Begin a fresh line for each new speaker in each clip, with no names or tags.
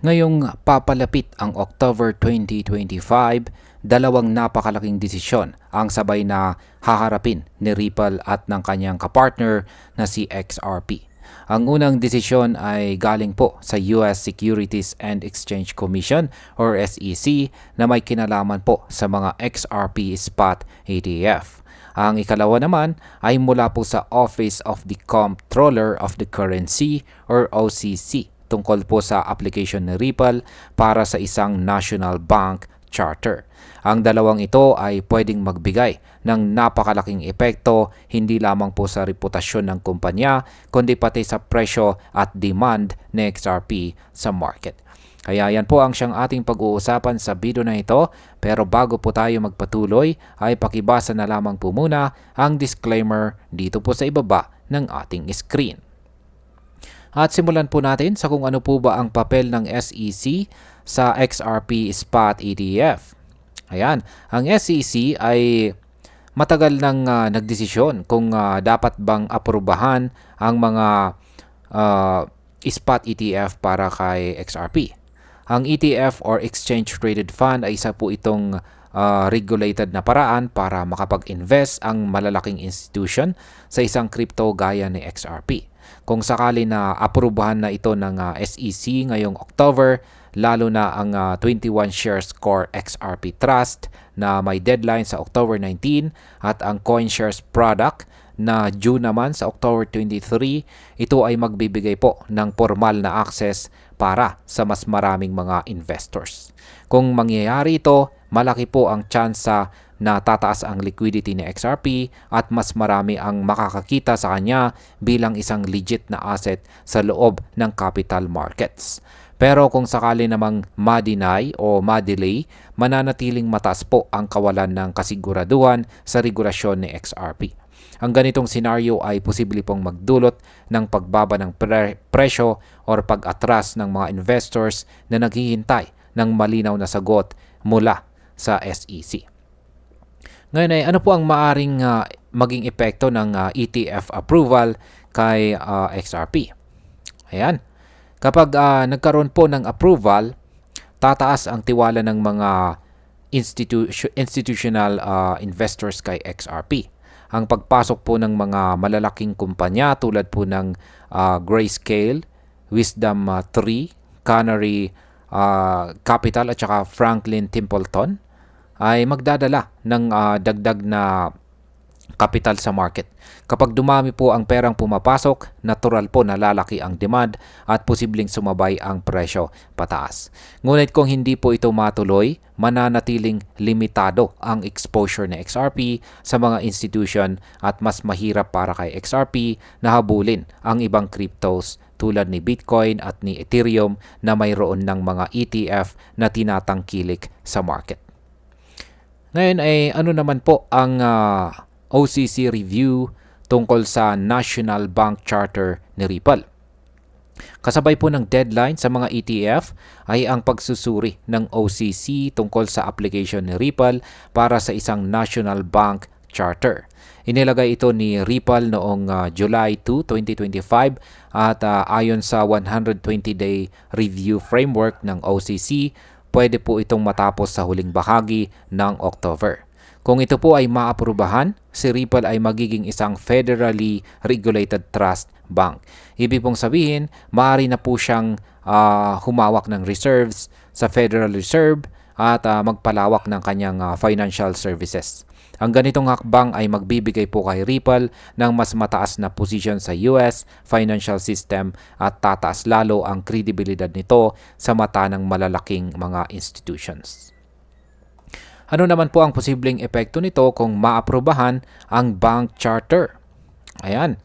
Ngayong papalapit ang October 2025, dalawang napakalaking desisyon ang sabay na haharapin ni Ripple at ng kanyang kapartner na si XRP. Ang unang desisyon ay galing po sa US Securities and Exchange Commission or SEC na may kinalaman po sa mga XRP spot ETF. Ang ikalawa naman ay mula po sa Office of the Comptroller of the Currency or OCC tungkol po sa application ni Ripple para sa isang national bank charter. Ang dalawang ito ay pwedeng magbigay ng napakalaking epekto hindi lamang po sa reputasyon ng kumpanya kundi pati sa presyo at demand ng XRP sa market. Kaya yan po ang siyang ating pag-uusapan sa video na ito, pero bago po tayo magpatuloy ay pakibasa na lamang po muna ang disclaimer dito po sa ibaba ng ating screen. At simulan po natin sa kung ano po ba ang papel ng SEC sa XRP Spot ETF. Ayan, ang SEC ay matagal nang nagdesisyon kung dapat bang aprubahan ang mga spot ETF para kay XRP. Ang ETF or Exchange Traded Fund ay isa po itong regulated na paraan para makapag-invest ang malalaking institution sa isang crypto gaya ni XRP. Kung sakali na aprubahan na ito ng SEC ngayong October, lalo na ang 21 shares core XRP Trust na may deadline sa October 19 at ang CoinShares product na due naman sa October 23, ito ay magbibigay po ng formal na access para sa mas maraming mga investors. Kung mangyayari ito, malaki po ang tsansa na tataas ang liquidity ni XRP at mas marami ang makakakita sa kanya bilang isang legit na asset sa loob ng capital markets. Pero kung sakali namang ma-deny o ma-delay, mananatiling mataas po ang kawalan ng kasiguraduhan sa regulasyon ni XRP. Ang ganitong senaryo ay posible pong magdulot ng pagbaba ng presyo o pag-atras ng mga investors na naghihintay ng malinaw na sagot mula sa SEC. Ngayon ay ano po ang maaring maging epekto ng ETF approval kay XRP? Ayan. Kapag nagkaroon po ng approval, tataas ang tiwala ng mga institutional investors kay XRP. Ang pagpasok po ng mga malalaking kumpanya tulad po ng Grayscale, Wisdom 3, Canary Capital at saka Franklin Templeton ay magdadala ng dagdag na kapital sa market. Kapag dumami po ang perang pumapasok, natural po na lalaki ang demand at posibleng sumabay ang presyo pataas. Ngunit kung hindi po ito matuloy, mananatiling limitado ang exposure ng XRP sa mga institution at mas mahirap para kay XRP na habulin ang ibang cryptos tulad ni Bitcoin at ni Ethereum na mayroon ng mga ETF na tinatangkilik sa market. Ngayon ay ano naman po ang OCC review tungkol sa National Bank Charter ni Ripple. Kasabay po ng deadline sa mga ETF ay ang pagsusuri ng OCC tungkol sa application ni Ripple para sa isang National Bank Charter. Inilagay ito ni Ripple noong July 2, 2025 at ayon sa 120-day review framework ng OCC, pwede po itong matapos sa huling bahagi ng October. Kung ito po ay maaprubahan, si Ripple ay magiging isang federally regulated trust bank. Ibig pong sabihin, maaari na po siyang humawak ng reserves sa Federal Reserve at magpalawak ng kanyang financial services. Ang ganitong hakbang ay magbibigay po kay Ripple ng mas mataas na posisyon sa US financial system at tataas lalo ang kredibilidad nito sa mata ng malalaking mga institutions. Ano naman po ang posibleng epekto nito kung maaprubahan ang bank charter? Ayan.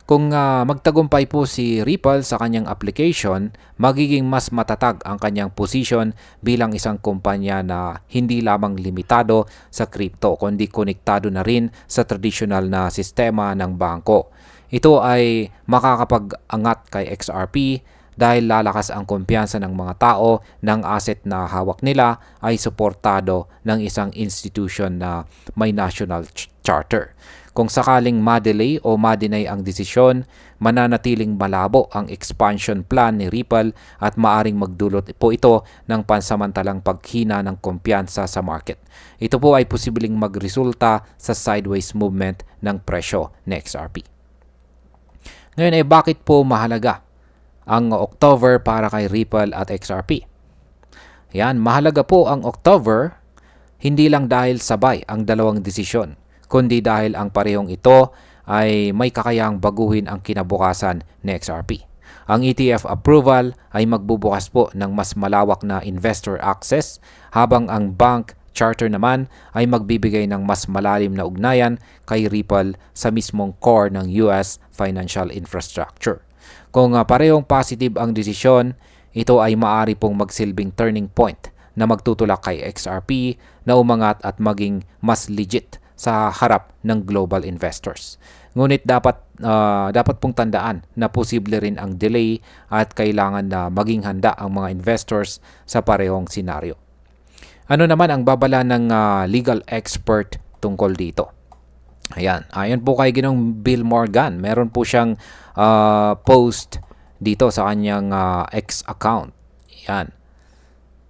Kung magtagumpay po si Ripple sa kanyang application, magiging mas matatag ang kanyang position bilang isang kumpanya na hindi lamang limitado sa crypto kundi konektado na rin sa traditional na sistema ng bangko. Ito ay makakapag-angat kay XRP dahil lalakas ang kumpiyansa ng mga tao ng asset na hawak nila ay suportado ng isang institution na may national charter. Kung sakaling ma-delay o ma-deny ang desisyon, mananatiling malabo ang expansion plan ni Ripple at maaring magdulot po ito ng pansamantalang paghina ng kumpiyansa sa market. Ito po ay posibleng magresulta sa sideways movement ng presyo ng XRP. Ngayon ay bakit po mahalaga ang October para kay Ripple at XRP? Yan, mahalaga po ang October hindi lang dahil sabay ang dalawang desisyon, kundi dahil ang parehong ito ay may kakayahang baguhin ang kinabukasan ni XRP. Ang ETF approval ay magbubukas po ng mas malawak na investor access, habang ang bank charter naman ay magbibigay ng mas malalim na ugnayan kay Ripple sa mismong core ng US financial infrastructure. Kung parehong positive ang desisyon, ito ay maaari pong magsilbing turning point na magtutulak kay XRP na umangat at maging mas legit sa harap ng global investors. Ngunit dapat pong tandaan na posible rin ang delay at kailangan na maging handa ang mga investors sa parehong senaryo. Ano naman ang babala ng legal expert tungkol dito? Ayon po kay Ginong Bill Morgan, meron po siyang post dito sa kanyang X account. Yan.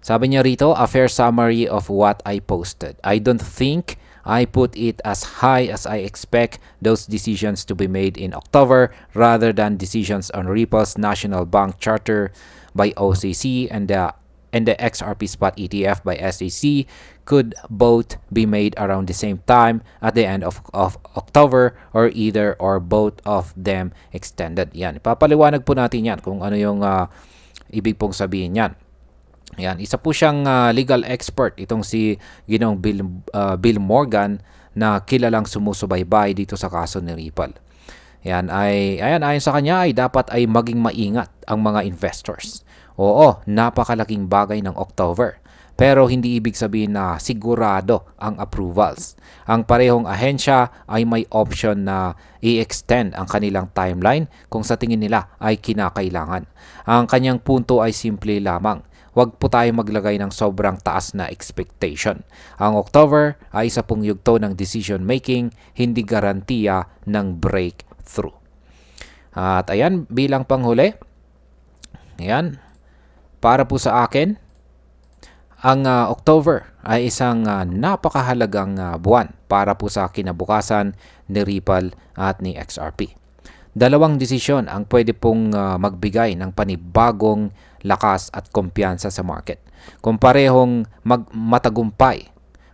Sabi niya rito, a fair summary of what I posted. I don't think I put it as high as I expect those decisions to be made in October rather than decisions on Ripple's National Bank Charter by OCC and the XRP Spot ETF by SEC could both be made around the same time at the end of October or either or both of them extended. Yan. Papaliwanag po natin yan kung ano yung ibig pong sabihin yan. Yan, isa po siyang legal expert itong si Ginong Bill Morgan na kilalang sumusubaybay dito sa kaso ni Ripple. Ayon sa kanya ay dapat ay maging maingat ang mga investors. Oo, napakalaking bagay ng October. Pero hindi ibig sabihin na sigurado ang approvals. Ang parehong ahensya ay may option na i-extend ang kanilang timeline kung sa tingin nila ay kinakailangan. Ang kanyang punto ay simple lamang. Huwag po tayo maglagay ng sobrang taas na expectation. Ang October ay isa pong yugto ng decision making, hindi garantiya ng breakthrough. At ayan, bilang panghuli, ayan, para po sa akin, ang October ay isang napakahalagang buwan para po sa kinabukasan ni Ripple at ni XRP. Dalawang desisyon ang pwede pong magbigay ng panibagong lakas at kumpiyansa sa market. Kung parehong matagumpay,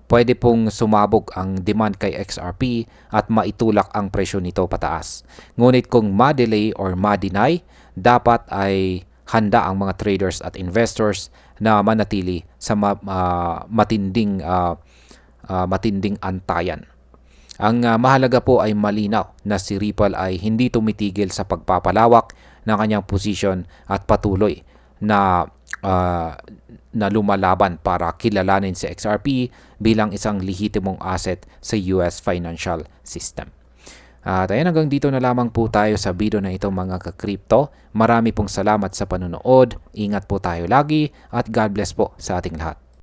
pwede pong sumabog ang demand kay XRP at maitulak ang presyo nito pataas. Ngunit kung ma-delay or ma-deny, dapat ay handa ang mga traders at investors na manatili sa matinding antayan. Ang mahalaga po ay malinaw na si Ripple ay hindi tumitigil sa pagpapalawak ng kanyang posisyon at patuloy na lumalaban para kilalanin si XRP bilang isang lehitimong asset sa US financial system. At ayan, hanggang dito na lamang po tayo sa video na ito mga ka-crypto. Marami pong salamat sa panonood. Ingat po tayo lagi at God bless po sa ating lahat.